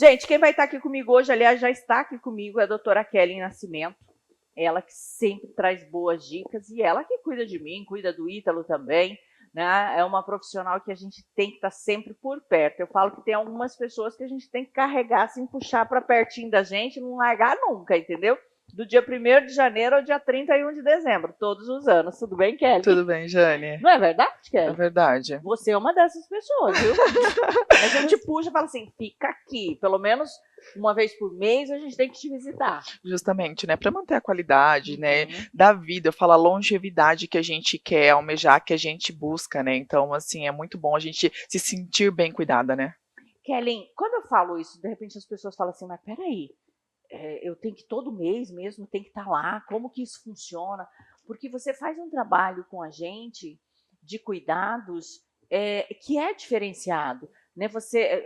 Gente, quem vai estar aqui comigo hoje, aliás, já está aqui comigo, é a doutora Kelly Nascimento. Ela que sempre traz boas dicas e ela que cuida de mim, cuida do Ítalo também, né? É uma profissional que a gente tem que estar sempre por perto. Eu falo que tem algumas pessoas que a gente tem que carregar, assim, puxar para pertinho da gente, não largar nunca, entendeu? Do dia 1º de janeiro ao dia 31 de dezembro, todos os anos. Tudo bem, Kelly? Tudo bem, Jane. Não é verdade, Kelly? É verdade. Você é uma dessas pessoas, viu? A gente puxa e fala assim, fica aqui, pelo menos uma vez por mês a gente tem que te visitar. Justamente, né, para manter a qualidade, né, da vida, eu falo a longevidade que a gente quer almejar, que a gente busca, né, então, assim, é muito bom a gente se sentir bem cuidada, né. Kelly, quando eu falo isso, de repente as pessoas falam assim, mas peraí, eu tenho que todo mês mesmo, tem que estar lá, como que isso funciona? Porque você faz um trabalho com a gente de cuidados que é diferenciado, né?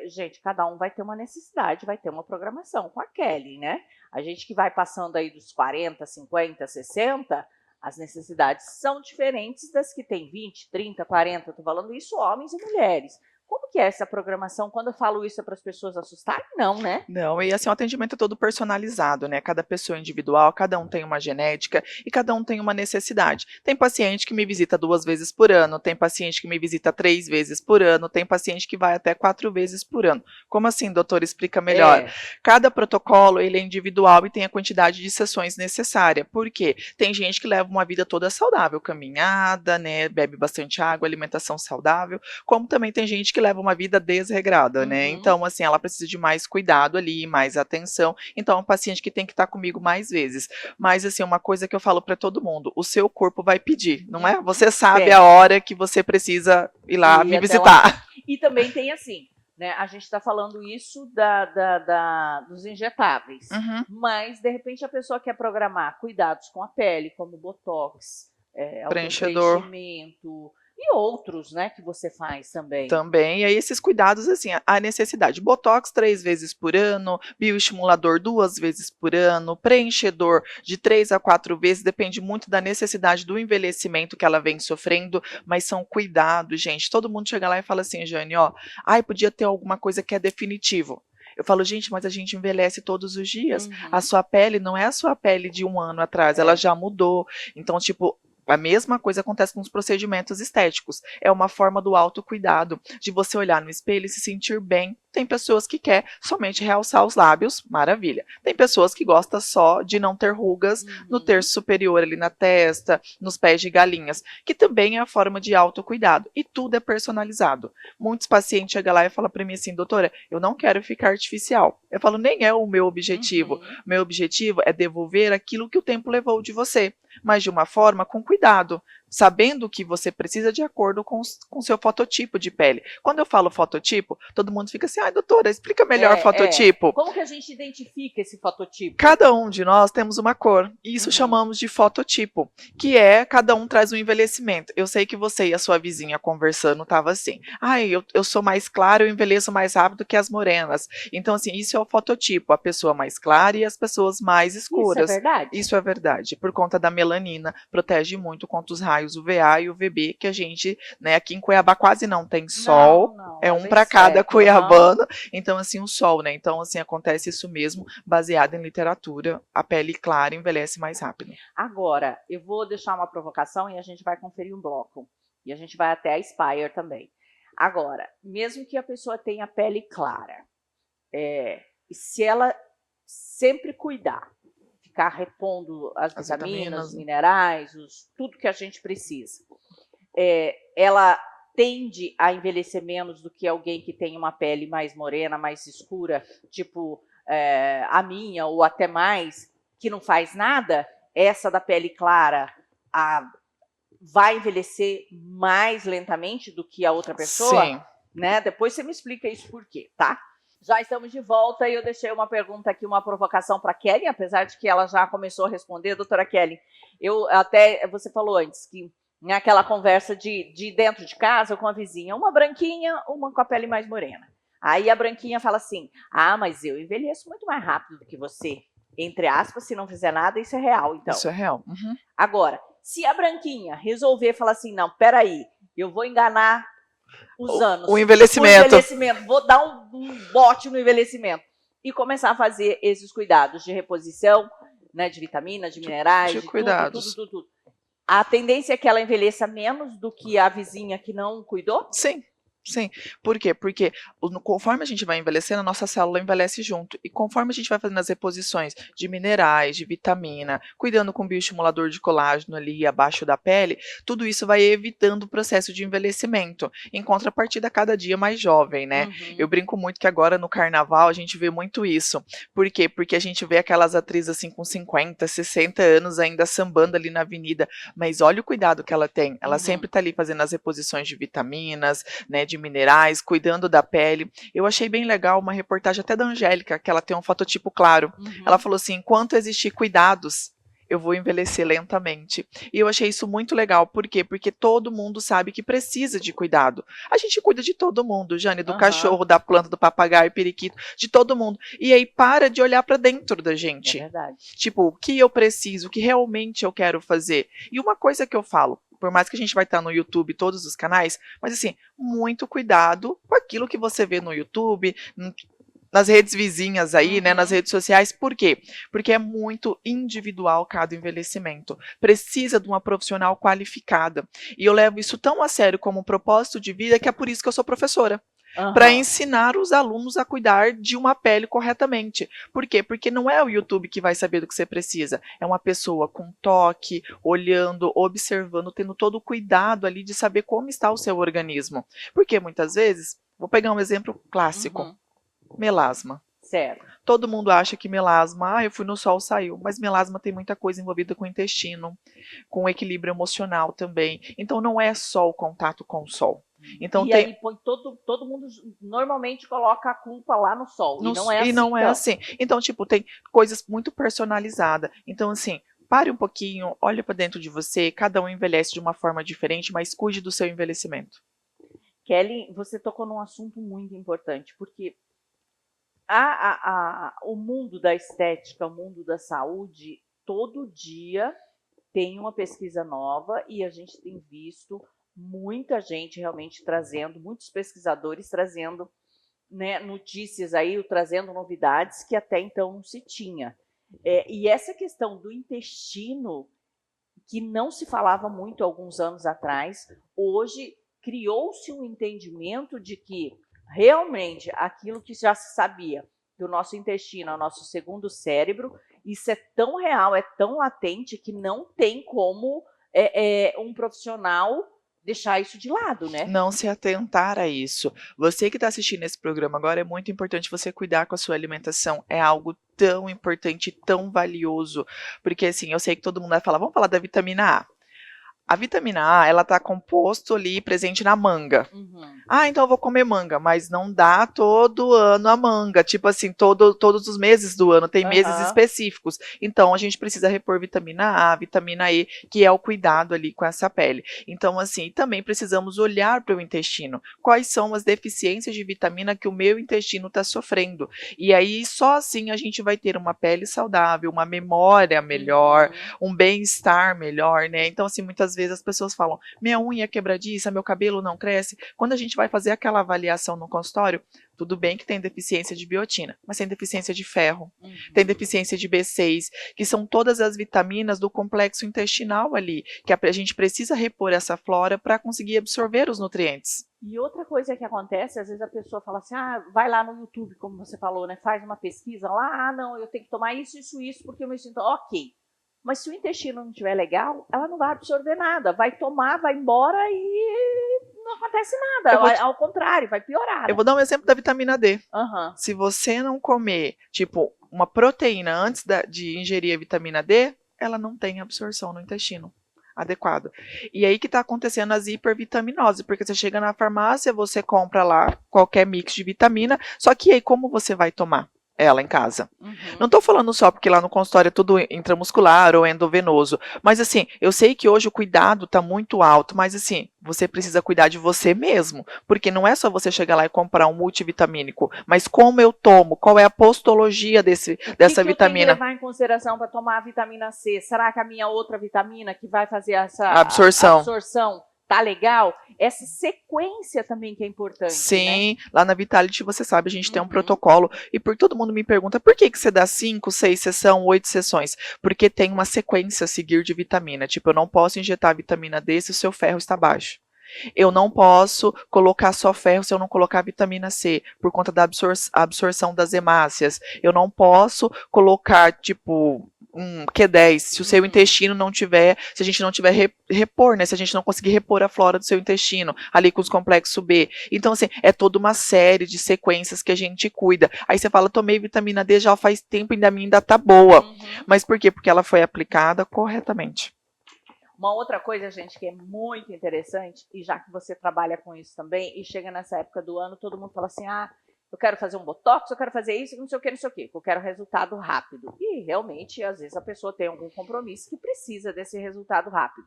Gente, cada um vai ter uma necessidade, vai ter uma programação com a Kelly, né? A gente que vai passando aí dos 40, 50, 60, as necessidades são diferentes das que tem 20, 30, 40, estou falando isso homens e mulheres. Como que é essa programação? Quando eu falo isso é para as pessoas assustarem? Não, né? Não, e assim, o atendimento é todo personalizado, né? Cada pessoa é individual, cada um tem uma genética e cada um tem uma necessidade. Tem paciente que me visita 2 vezes por ano, tem paciente que me visita 3 vezes por ano, tem paciente que vai até 4 vezes por ano. Como assim, doutor? Explica melhor. Cada protocolo, ele é individual e tem a quantidade de sessões necessária. Por quê? Tem gente que leva uma vida toda saudável, caminhada, né? Bebe bastante água, alimentação saudável, como também tem gente que leva uma vida desregrada, né? Então, assim, ela precisa de mais cuidado ali, mais atenção. Então, é um paciente que tem que estar comigo mais vezes. Mas, assim, uma coisa que eu falo para todo mundo, o seu corpo vai pedir, não é? Você sabe a hora que você precisa ir lá me visitar. E também tem assim, né? A gente está falando isso dos injetáveis, mas, de repente, a pessoa quer programar cuidados com a pele, como botox, preenchimento e outros, né, que você faz também. Também, e aí esses cuidados, assim, a necessidade, botox 3 vezes por ano, bioestimulador 2 vezes por ano, preenchedor de 3 a 4 vezes, depende muito da necessidade do envelhecimento que ela vem sofrendo, mas são cuidados, gente, todo mundo chega lá e fala assim, Jane, ó, podia ter alguma coisa que é definitivo. Eu falo, gente, mas a gente envelhece todos os dias, a sua pele não é a sua pele de 1 ano atrás, ela já mudou, então, tipo, a mesma coisa acontece com os procedimentos estéticos. É uma forma do autocuidado, de você olhar no espelho e se sentir bem. Tem pessoas que querem somente realçar os lábios, maravilha. Tem pessoas que gostam só de não ter rugas no terço superior, ali na testa, nos pés de galinhas, que também é a forma de autocuidado. E tudo é personalizado. Muitos pacientes chegam lá e falam para mim assim, doutora, eu não quero ficar artificial. Eu falo, nem é o meu objetivo. Meu objetivo é devolver aquilo que o tempo levou de você, mas de uma forma com cuidado, sabendo que você precisa de acordo com o seu fototipo de pele. Quando eu falo fototipo, todo mundo fica assim, doutora, explica melhor fototipo. Como que a gente identifica esse fototipo? Cada um de nós temos uma cor, e isso chamamos de fototipo, que é, cada um traz um envelhecimento. Eu sei que você e a sua vizinha conversando estava assim, eu sou mais clara, eu envelheço mais rápido que as morenas. Então, assim, isso é o fototipo, a pessoa mais clara e as pessoas mais escuras. Isso é verdade? Isso é verdade, por conta da melanina, protege muito contra os raios UVA e UVB, que a gente, né, aqui em Cuiabá quase não tem sol, é um para cada cuiabano, então, assim, o sol, né, então, assim, acontece isso mesmo, baseado em literatura, a pele clara envelhece mais rápido. Agora, eu vou deixar uma provocação e a gente vai conferir um bloco, e a gente vai até a Spire também. Agora, mesmo que a pessoa tenha pele clara, se ela sempre cuidar, ficar repondo as vitaminas, os minerais, tudo que a gente precisa, ela tende a envelhecer menos do que alguém que tem uma pele mais morena, mais escura, tipo a minha, ou até mais, que não faz nada. Essa da pele clara vai envelhecer mais lentamente do que a outra pessoa? Sim. Né? Depois você me explica isso por quê, tá? Já estamos de volta e eu deixei uma pergunta aqui, uma provocação para a Kelly, apesar de que ela já começou a responder. Doutora Kelly, você falou antes que naquela conversa de dentro de casa com a vizinha, uma branquinha, uma com a pele mais morena. Aí a branquinha fala assim, mas eu envelheço muito mais rápido do que você. Entre aspas, se não fizer nada, isso é real, então. Isso é real. Agora, se a branquinha resolver falar assim, não, peraí, eu vou enganar os anos. O envelhecimento. Vou dar um bote no envelhecimento. e começar a fazer esses cuidados de reposição, né, de vitaminas, de minerais, de cuidados. tudo. A tendência é que ela envelheça menos do que a vizinha que não cuidou? Sim. Sim. Por quê? Porque conforme a gente vai envelhecendo, a nossa célula envelhece junto. E conforme a gente vai fazendo as reposições de minerais, de vitamina, cuidando com o bioestimulador de colágeno ali abaixo da pele, tudo isso vai evitando o processo de envelhecimento. Em contrapartida, cada dia mais jovem, né? Eu brinco muito que agora no carnaval a gente vê muito isso. Por quê? Porque a gente vê aquelas atrizes assim com 50, 60 anos ainda sambando ali na avenida. Mas olha o cuidado que ela tem. Ela sempre tá ali fazendo as reposições de vitaminas, né, de minerais, cuidando da pele. Eu achei bem legal uma reportagem até da Angélica, que ela tem um fototipo claro. Ela falou assim, enquanto existir cuidados, eu vou envelhecer lentamente. E eu achei isso muito legal. Por quê? Porque todo mundo sabe que precisa de cuidado. A gente cuida de todo mundo, Jane, do cachorro, da planta, do papagaio, periquito, de todo mundo. E aí para de olhar para dentro da gente. É verdade. Tipo, o que eu preciso, o que realmente eu quero fazer. E uma coisa que eu falo, por mais que a gente vai estar no YouTube, todos os canais, mas assim, muito cuidado com aquilo que você vê no YouTube, nas redes vizinhas aí, né, nas redes sociais. Por quê? Porque é muito individual cada envelhecimento. Precisa de uma profissional qualificada. E eu levo isso tão a sério como um propósito de vida que é por isso que eu sou professora. Para ensinar os alunos a cuidar de uma pele corretamente. Por quê? Porque não é o YouTube que vai saber do que você precisa. É uma pessoa com toque, olhando, observando, tendo todo o cuidado ali de saber como está o seu organismo. Porque muitas vezes, vou pegar um exemplo clássico. Melasma. Certo. Todo mundo acha que melasma, eu fui no sol, saiu. Mas melasma tem muita coisa envolvida com o intestino, com o equilíbrio emocional também. Então não é só o contato com o sol. Então, aí põe todo mundo normalmente coloca a culpa lá no sol. E não é assim. Então, tipo, tem coisas muito personalizadas. Então, assim, pare um pouquinho, olha para dentro de você, cada um envelhece de uma forma diferente, mas cuide do seu envelhecimento. Kelly, você tocou num assunto muito importante, porque o mundo da estética, o mundo da saúde, todo dia tem uma pesquisa nova e a gente tem visto muita gente realmente trazendo, muitos pesquisadores trazendo, né, notícias aí, trazendo novidades que até então não se tinha. E essa questão do intestino, que não se falava muito alguns anos atrás, hoje criou-se um entendimento de que realmente aquilo que já se sabia, que o nosso intestino é o nosso segundo cérebro, isso é tão real, é tão latente, que não tem como um profissional deixar isso de lado, né? Não se atentar a isso. Você que está assistindo esse programa agora, é muito importante você cuidar com a sua alimentação. É algo tão importante, tão valioso. Porque assim, eu sei que todo mundo vai falar, vamos falar da vitamina A. A vitamina A, ela está composto ali, presente na manga. Então eu vou comer manga, mas não dá todo ano a manga. Tipo assim, todos os meses do ano, tem meses específicos. Então a gente precisa repor vitamina A, vitamina E, que é o cuidado ali com essa pele. Então assim, também precisamos olhar para o intestino. Quais são as deficiências de vitamina que o meu intestino está sofrendo? E aí só assim a gente vai ter uma pele saudável, uma memória melhor, um bem-estar melhor, né? Então assim, muitas vezes as pessoas falam, minha unha é quebradiça, meu cabelo não cresce. Quando a gente vai fazer aquela avaliação no consultório, tudo bem que tem deficiência de biotina, mas tem deficiência de ferro, tem deficiência de B6, que são todas as vitaminas do complexo intestinal ali, que a gente precisa repor essa flora para conseguir absorver os nutrientes. E outra coisa que acontece, às vezes a pessoa fala assim, vai lá no YouTube, como você falou, né? Faz uma pesquisa lá, não, eu tenho que tomar isso, porque eu me sinto ok. Mas se o intestino não estiver legal, ela não vai absorver nada. Vai tomar, vai embora e não acontece nada. Ao contrário, vai piorar. Eu vou dar um exemplo da vitamina D. Se você não comer, tipo, uma proteína antes de ingerir a vitamina D, ela não tem absorção no intestino adequado. E aí que está acontecendo as hipervitaminoses, porque você chega na farmácia, você compra lá qualquer mix de vitamina, só que aí como você vai tomar ela em casa? Não estou falando só porque lá no consultório é tudo intramuscular ou endovenoso, mas assim, eu sei que hoje o cuidado está muito alto, mas assim, você precisa cuidar de você mesmo, porque não é só você chegar lá e comprar um multivitamínico, mas como eu tomo, qual é a postologia dessa vitamina. O que eu tenho que levar em consideração para tomar a vitamina C? Será que a minha outra vitamina que vai fazer essa absorção Tá legal? Essa sequência também que é importante, Sim, né? lá na Vitality, você sabe, a gente tem um Uhum. protocolo, e por todo mundo me pergunta, por que você dá 5, 6 sessões, 8 sessões? Porque tem uma sequência a seguir de vitamina, tipo, eu não posso injetar a vitamina D se o seu ferro está baixo. Eu não posso colocar só ferro se eu não colocar vitamina C, por conta da absorção das hemácias. Eu não posso colocar, tipo, um Q10, se o seu intestino não tiver, se a gente não tiver repor, né? Se a gente não conseguir repor a flora do seu intestino, ali com os complexos B. Então, assim, é toda uma série de sequências que a gente cuida. Aí você fala, tomei vitamina D já faz tempo e ainda tá boa. Mas por quê? Porque ela foi aplicada corretamente. Uma outra coisa, gente, que é muito interessante, e já que você trabalha com isso também, e chega nessa época do ano, todo mundo fala assim, eu quero fazer um botox, eu quero fazer isso, não sei o que, eu quero resultado rápido. E realmente, às vezes, a pessoa tem algum compromisso que precisa desse resultado rápido.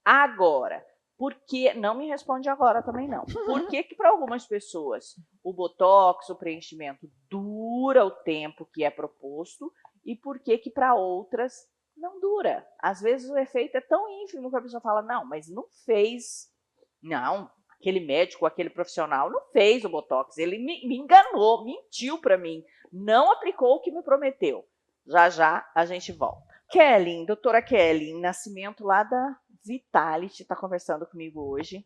Agora, por que, não me responde agora também não, por que para algumas pessoas o botox, o preenchimento dura o tempo que é proposto, e por que para outras não dura? Às vezes o efeito é tão ínfimo que a pessoa fala, não, mas não fez, não, aquele médico, aquele profissional não fez o botox, ele me enganou, mentiu para mim, não aplicou o que me prometeu. Já já a gente volta. Kelly, doutora Kelly, Nascimento lá da Vitality, está conversando comigo hoje,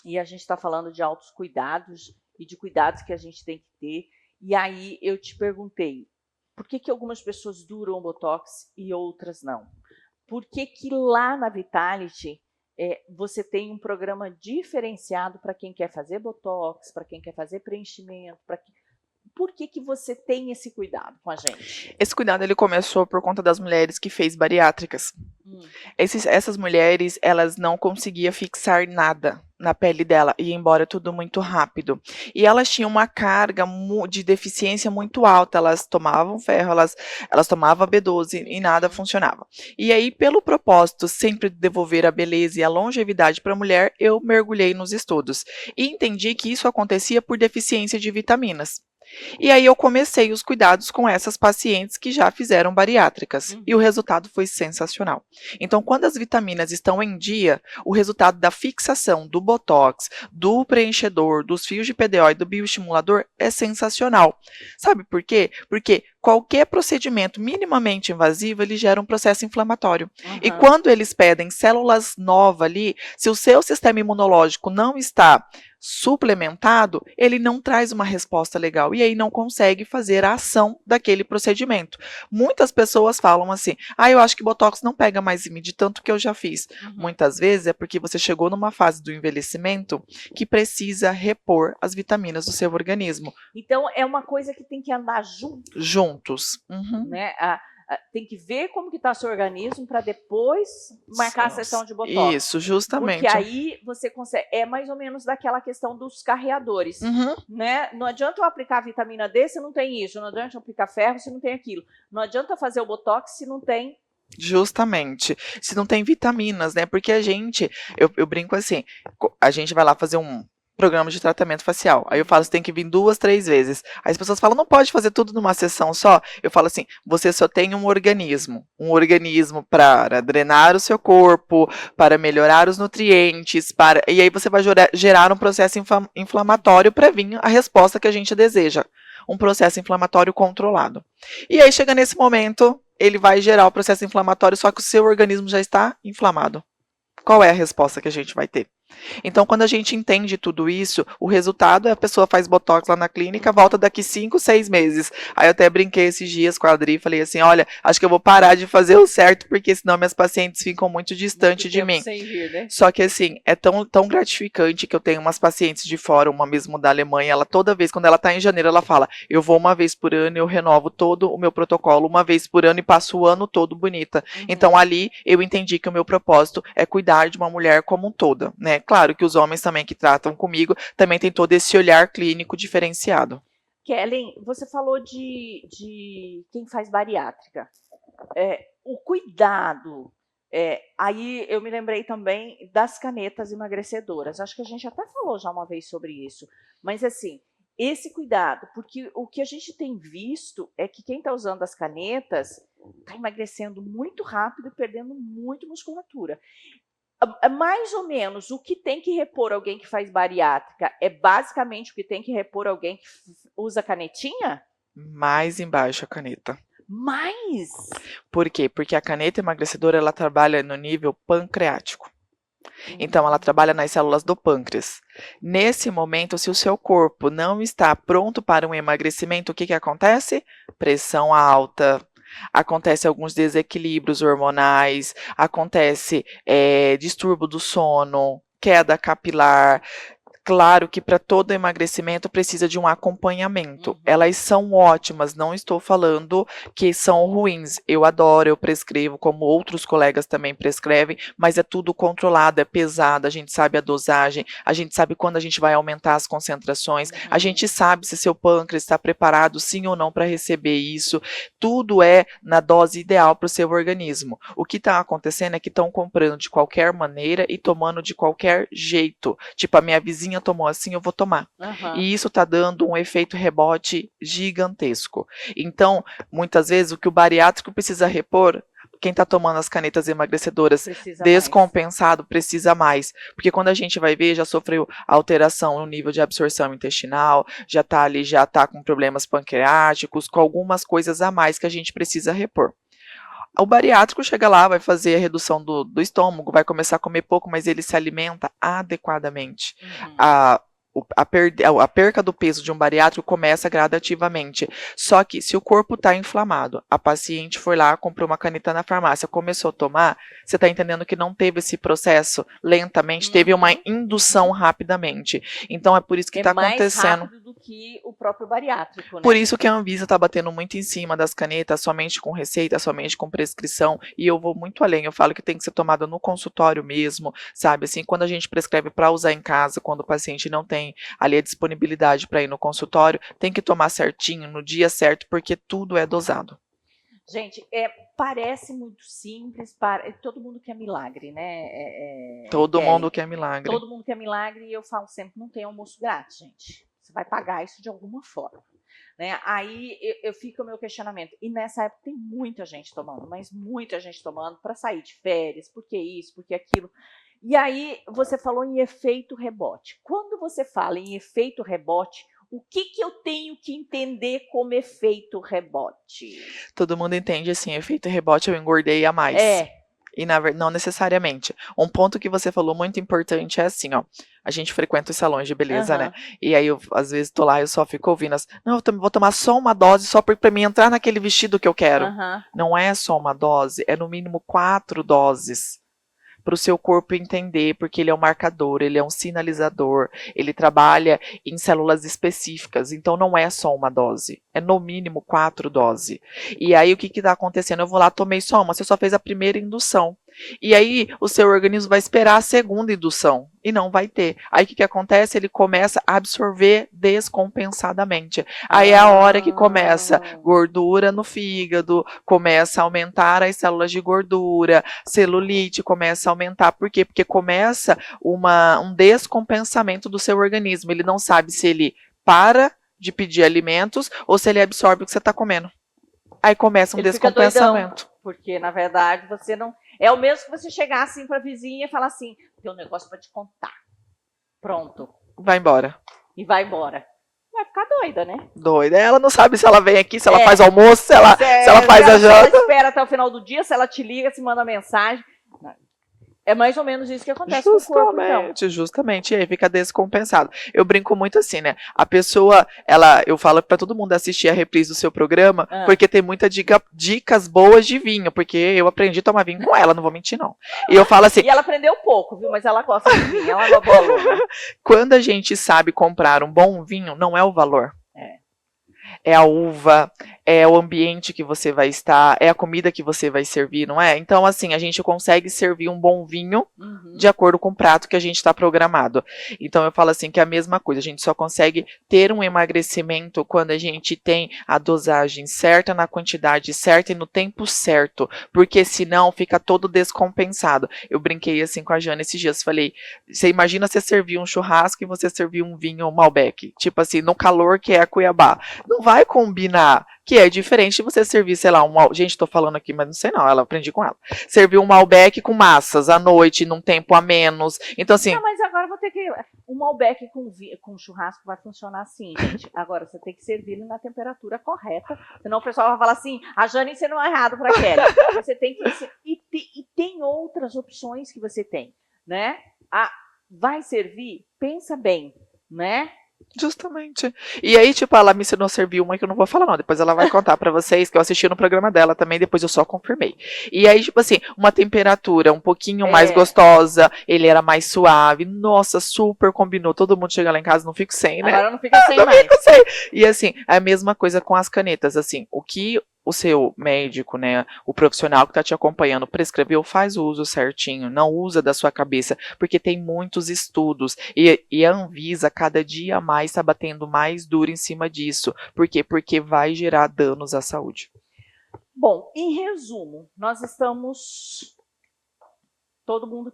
e a gente está falando de altos cuidados e de cuidados que a gente tem que ter. E aí eu te perguntei, por que algumas pessoas duram o botox e outras não? Por que lá na Vitality você tem um programa diferenciado para quem quer fazer botox, para quem quer fazer preenchimento, por que você tem esse cuidado com a gente? Esse cuidado ele começou por conta das mulheres que fez bariátricas. Essas mulheres, elas não conseguiam fixar nada na pele dela, ia embora tudo muito rápido. E elas tinham uma carga de deficiência muito alta, elas tomavam ferro, elas tomavam B12 e nada funcionava. E aí, pelo propósito sempre de devolver a beleza e a longevidade para a mulher, eu mergulhei nos estudos e entendi que isso acontecia por deficiência de vitaminas. E aí eu comecei os cuidados com essas pacientes que já fizeram bariátricas. E o resultado foi sensacional. Então, quando as vitaminas estão em dia, o resultado da fixação do botox, do preenchedor, dos fios de PDO e do bioestimulador é sensacional. Sabe por quê? Porque qualquer procedimento minimamente invasivo, ele gera um processo inflamatório. E quando eles pedem células novas ali, se o seu sistema imunológico não está suplementado, ele não traz uma resposta legal e aí não consegue fazer a ação daquele procedimento. Muitas pessoas falam assim, eu acho que botox não pega mais em mim de tanto que eu já fiz. Muitas vezes é porque você chegou numa fase do envelhecimento que precisa repor as vitaminas do seu organismo. Então é uma coisa que tem que andar juntos. Né? Tem que ver como que está seu organismo para depois marcar a sessão de botox. Isso, justamente. Porque aí você consegue, é mais ou menos daquela questão dos carreadores, né? Não adianta eu aplicar vitamina D se não tem isso, não adianta eu aplicar ferro se não tem aquilo, não adianta fazer o botox se não tem. Justamente, se não tem vitaminas, né? Porque a gente, eu brinco assim, a gente vai lá fazer um programa de tratamento facial. Aí eu falo, você tem que vir 2, 3 vezes. Aí as pessoas falam, não pode fazer tudo numa sessão só. Eu falo assim, você só tem um organismo para drenar o seu corpo, para melhorar os nutrientes, e aí você vai gerar um processo inflamatório para vir a resposta que a gente deseja. Um processo inflamatório controlado. E aí chega nesse momento, ele vai gerar o processo inflamatório, só que o seu organismo já está inflamado. Qual é a resposta que a gente vai ter? Então, quando a gente entende tudo isso, o resultado é a pessoa faz botox lá na clínica, volta daqui 5, 6 meses. Aí eu até brinquei esses dias com a Adri e falei assim, olha, acho que eu vou parar de fazer o certo, porque senão minhas pacientes ficam muito distantes de mim. Sem vir, né? Só que assim, é tão gratificante que eu tenho umas pacientes de fora, uma mesmo da Alemanha, ela toda vez, quando ela tá em janeiro, ela fala, eu vou uma vez por ano, eu renovo todo o meu protocolo uma vez por ano e passo o ano todo bonita. Então ali eu entendi que o meu propósito é cuidar de uma mulher como um toda, né? Claro que os homens também que tratam comigo também tem todo esse olhar clínico diferenciado. Kelly, você falou de quem faz bariátrica. O cuidado, aí eu me lembrei também das canetas emagrecedoras. Acho que a gente até falou já uma vez sobre isso. Mas assim, esse cuidado, porque o que a gente tem visto é que quem está usando as canetas está emagrecendo muito rápido e perdendo muito musculatura. Mais ou menos, o que tem que repor alguém que faz bariátrica é basicamente o que tem que repor alguém que usa canetinha? Mais embaixo a caneta. Mais? Por quê? Porque a caneta emagrecedora, ela trabalha no nível pancreático. Então, ela trabalha nas células do pâncreas. Nesse momento, se o seu corpo não está pronto para um emagrecimento, o que acontece? Pressão alta, acontece alguns desequilíbrios hormonais, acontece distúrbio do sono, queda capilar. Claro que para todo emagrecimento precisa de um acompanhamento. Elas são ótimas, não estou falando que são ruins. Eu adoro, eu prescrevo, como outros colegas também prescrevem, mas é tudo controlado, é pesado, a gente sabe a dosagem, a gente sabe quando a gente vai aumentar as concentrações, a gente sabe se seu pâncreas está preparado sim ou não para receber isso. Tudo é na dose ideal para o seu organismo. O que está acontecendo é que estão comprando de qualquer maneira e tomando de qualquer jeito. Tipo, a minha vizinha tomou assim, eu vou tomar. E isso está dando um efeito rebote gigantesco. Então, muitas vezes, o que o bariátrico precisa repor, quem está tomando as canetas emagrecedoras descompensado precisa mais. Porque quando a gente vai ver, já sofreu alteração no nível de absorção intestinal, já está ali, já está com problemas pancreáticos, com algumas coisas a mais que a gente precisa repor. O bariátrico chega lá, vai fazer a redução do estômago, vai começar a comer pouco, mas ele se alimenta adequadamente. A perca do peso de um bariátrico começa gradativamente. Só que se o corpo está inflamado, a paciente foi lá, comprou uma caneta na farmácia, começou a tomar, você está entendendo que não teve esse processo lentamente, teve uma indução rapidamente. Então é por isso que está acontecendo. Mais rápido do que o próprio bariátrico, né? Por isso que a Anvisa está batendo muito em cima das canetas, somente com receita, somente com prescrição, e eu vou muito além, eu falo que tem que ser tomada no consultório mesmo, sabe, assim, quando a gente prescreve para usar em casa, quando o paciente não tem ali a disponibilidade para ir no consultório, tem que tomar certinho, no dia certo, porque tudo é dosado. Gente, parece muito simples, todo mundo quer milagre, né? Todo mundo quer milagre. Todo mundo quer milagre e eu falo sempre, não tem almoço grátis, gente. Você vai pagar isso de alguma forma. Né? Aí eu fico o meu questionamento. E nessa época tem muita gente tomando, mas muita gente tomando para sair de férias, porque isso, porque aquilo. E aí você falou em efeito rebote. Quando você fala em efeito rebote, o que eu tenho que entender como efeito rebote? Todo mundo entende assim, efeito rebote, eu engordei a mais. E não necessariamente. Um ponto que você falou muito importante é assim, ó. A gente frequenta os salões de beleza, né? E aí, eu, às vezes, tô lá e eu só fico ouvindo não, eu vou tomar só uma dose só pra mim entrar naquele vestido que eu quero. Não é só uma dose, é no mínimo 4 doses. Para o seu corpo entender, porque ele é um marcador, ele é um sinalizador, ele trabalha em células específicas, então não é só uma dose, é no mínimo 4 doses. E aí o que está acontecendo? Eu vou lá, tomei só uma, você só fez a primeira indução. E aí o seu organismo vai esperar a segunda indução e não vai ter. Aí o que acontece? Ele começa a absorver descompensadamente. Aí é a hora que começa gordura no fígado, começa a aumentar as células de gordura, celulite começa a aumentar. Por quê? Porque começa um descompensamento do seu organismo. Ele não sabe se ele para de pedir alimentos ou se ele absorve o que você está comendo. Aí começa um descompensamento. Porque, na verdade, você não... É o mesmo que você chegar assim para a vizinha e falar assim, tem um negócio para te contar. Pronto. Vai embora. E vai embora. Vai ficar doida, né? Doida. Ela não sabe se ela vem aqui, se ela faz almoço, se ela faz a janta. Se ela espera até o final do dia, se ela te liga, se manda mensagem. É mais ou menos isso que acontece com o corpo, então. Justamente, e aí fica descompensado. Eu brinco muito assim, né? A pessoa, eu falo pra todo mundo assistir a reprise do seu programa, porque tem muitas dicas boas de vinho, porque eu aprendi a tomar vinho com ela, não vou mentir, não. E eu falo assim... E ela aprendeu pouco, viu? Mas ela gosta de vinho, ela é uma boa aluna. Quando a gente sabe comprar um bom vinho, não é o valor. É a uva, é o ambiente que você vai estar, é a comida que você vai servir, não é? Então, assim, a gente consegue servir um bom vinho de acordo com o prato que a gente está programado. Então, eu falo assim que é a mesma coisa, a gente só consegue ter um emagrecimento quando a gente tem a dosagem certa, na quantidade certa e no tempo certo, porque senão fica todo descompensado. Eu brinquei assim com a Jana esses dias, falei, você imagina você servir um churrasco e você servir um vinho Malbec, tipo assim, no calor que é Cuiabá. Não vai combinar. que é diferente de você servir, sei lá, gente, tô falando aqui, mas não sei não, ela aprendi com ela. Servir um Malbec com massas à noite, num tempo a menos. Então, assim... Não, mas agora eu vou ter que... Um Malbec com churrasco vai funcionar assim, gente. Agora, você tem que servir ele na temperatura correta, senão o pessoal vai falar assim, a Jane, você não é errado pra Kelly. Você tem que... E tem outras opções que você tem, né? Vai servir? Pensa bem, né? Justamente. E aí, tipo, ela me ensinou a servir uma que eu não vou falar não, depois ela vai contar pra vocês, que eu assisti no programa dela também, depois eu só confirmei. E aí, tipo assim, uma temperatura um pouquinho mais gostosa, ele era mais suave, nossa, super combinou, todo mundo chega lá em casa, não fico sem, né? Agora não fica sem não mais. Fico sem. E assim, a mesma coisa com as canetas, assim, o que o seu médico, né, o profissional que está te acompanhando prescreveu, faz o uso certinho, não usa da sua cabeça, porque tem muitos estudos, e a Anvisa cada dia mais está batendo mais duro em cima disso. Por quê? Porque vai gerar danos à saúde. Bom, em resumo, nós estamos... Todo mundo...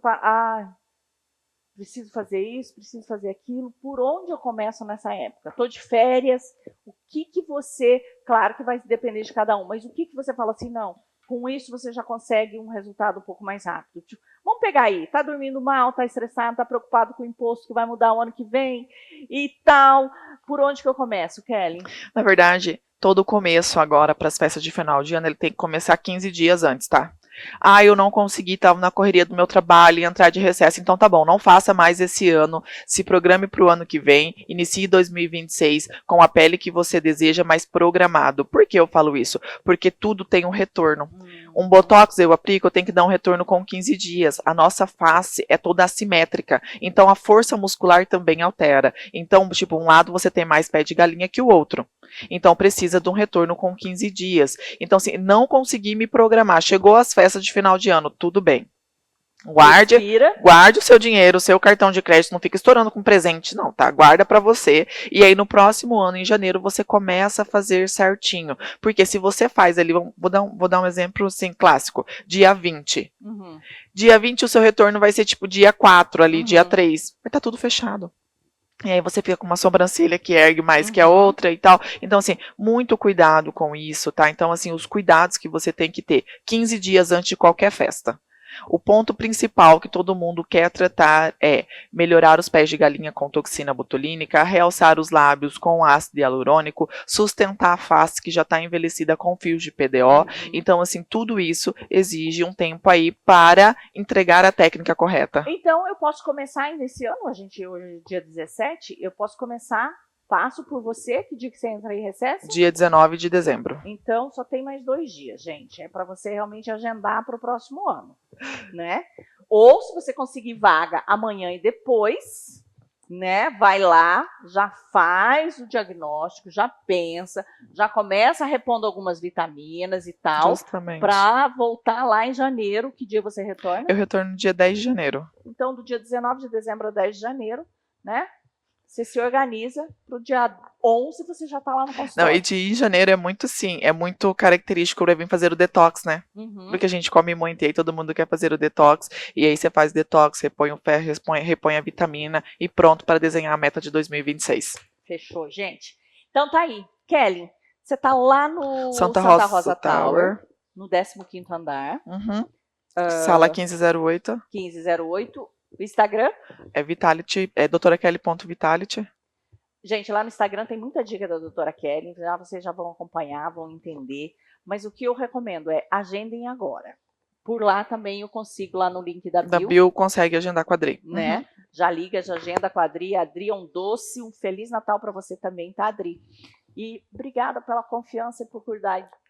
preciso fazer isso, preciso fazer aquilo, por onde eu começo nessa época? Estou de férias, o que você, claro que vai depender de cada um, mas o que você fala assim, não, com isso você já consegue um resultado um pouco mais rápido. Tipo, vamos pegar aí, tá dormindo mal, tá estressado, tá preocupado com o imposto que vai mudar o ano que vem e tal, por onde que eu começo, Kelly? Na verdade, todo começo agora para as festas de final de ano, ele tem que começar 15 dias antes, tá? Eu não consegui, estava na correria do meu trabalho e entrar de recesso, então tá bom, não faça mais esse ano, se programe para o ano que vem, inicie 2026 com a pele que você deseja, mas programado. Por que eu falo isso? Porque tudo tem um retorno. Um botox eu aplico, eu tenho que dar um retorno com 15 dias. A nossa face é toda assimétrica, então a força muscular também altera. Então, tipo, um lado você tem mais pé de galinha que o outro. Então, precisa de um retorno com 15 dias. Então, assim, não consegui me programar. Chegou as festas de final de ano, tudo bem. Guarde o seu dinheiro, o seu cartão de crédito, não fica estourando com presente, não, tá? Guarda pra você. E aí, no próximo ano, em janeiro, você começa a fazer certinho. Porque se você faz ali, vou dar um exemplo, assim, clássico. Dia 20. Dia 20, o seu retorno vai ser, tipo, dia 4 ali, dia 3. Vai estar tudo fechado. E aí você fica com uma sobrancelha que ergue mais que a outra e tal. Então, assim, muito cuidado com isso, tá? Então, assim, os cuidados que você tem que ter 15 dias antes de qualquer festa. O ponto principal que todo mundo quer tratar é melhorar os pés de galinha com toxina botulínica, realçar os lábios com ácido hialurônico, sustentar a face que já está envelhecida com fios de PDO. Então, assim, tudo isso exige um tempo aí para entregar a técnica correta. Então, eu posso começar ainda esse ano, hoje é dia 17, eu posso começar... Passo por você, que dia que você entra em recesso? Dia 19 de dezembro. Então, só tem mais 2 dias, gente. É para você realmente agendar para o próximo ano, né? Ou, se você conseguir vaga amanhã e depois, né? Vai lá, já faz o diagnóstico, já pensa, já começa repondo algumas vitaminas e tal. Justamente. Para voltar lá em janeiro. Que dia você retorna? Eu retorno no dia 10 de janeiro. Então, do dia 19 de dezembro a 10 de janeiro, né? Você se organiza para o dia 11, você já está lá no consultório. Não, e de janeiro é muito, sim, é muito característico para vir fazer o detox, né? Porque a gente come muito e aí todo mundo quer fazer o detox. E aí você faz detox, repõe o ferro, repõe a vitamina e pronto para desenhar a meta de 2026. Fechou, gente. Então tá aí. Kelly, você tá lá no Santa Rosa Tower, no 15º andar. Sala 1508. 1508. O Instagram? É Vitality, é doutorakelly.vitality. Gente, lá no Instagram tem muita dica da doutora Kelly, já vocês já vão acompanhar, vão entender. Mas o que eu recomendo é agendem agora. Por lá também eu consigo, lá no link da Bio. Da Bio consegue agendar com a Adri. Né? Já liga, já agenda com a Adri. Adri é um doce, um Feliz Natal para você também, tá, Adri? E obrigada pela confiança e por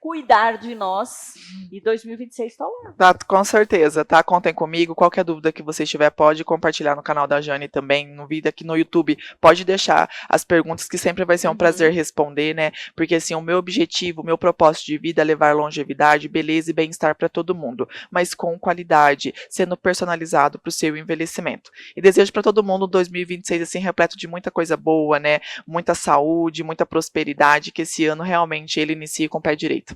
cuidar de nós. E 2026 está lá. Tá, com certeza, tá? Contem comigo. Qualquer dúvida que você tiver, pode compartilhar no canal da Jane também, no vídeo aqui no YouTube. Pode deixar as perguntas, que sempre vai ser um prazer responder, né? Porque, assim, o meu objetivo, o meu propósito de vida é levar longevidade, beleza e bem-estar para todo mundo, mas com qualidade, sendo personalizado para o seu envelhecimento. E desejo para todo mundo 2026, assim, repleto de muita coisa boa, né? Muita saúde, muita prosperidade, que esse ano realmente ele inicie com o pé direito.